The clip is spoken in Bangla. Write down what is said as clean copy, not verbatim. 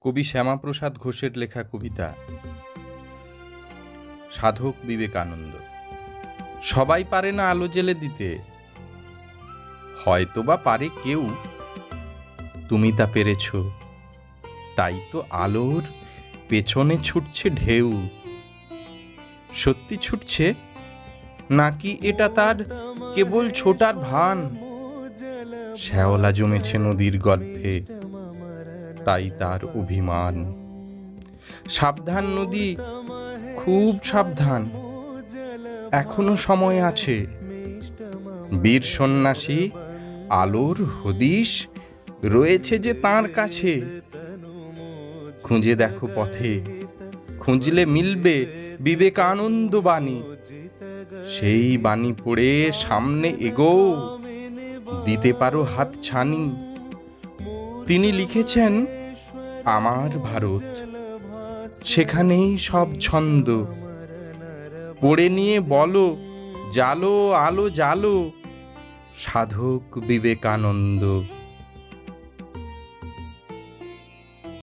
কবি শ্যামাপ্রসাদ ঘোষের লেখা কবিতা সাধক বিবেকানন্দ। সবাই পারে না আলো জ্বেলে দিতে, হয়তোবা পারে কেউ, তুমি তা পেরেছ, তাই তো আলোর পেছনে ছুটছে ঢেউ। সত্যি ছুটছে নাকি এটা তার কেবল ছোটার ভান? শ্যাওলা জমেছে নদীর গর্ভে, তাই তার অভিমান। সাবধান নদী, খুব সাবধান, এখনো সময় আছে। বীর সন্ন্যাসী আলোর হদিশ রয়েছে যে তাঁর কাছে। খুঁজে দেখো পথে, খুঁজলে মিলবে বিবেকানন্দ বাণী। সেই বাণী পড়ে সামনে এগো, দিতে পারো হাত ছানি। তিনি লিখেছেন আমার ভারত, সেখানেই সব ছন্দ। পড়ে নিয়ে বলো, জালো আলো জালো, সাধক বিবেকানন্দ।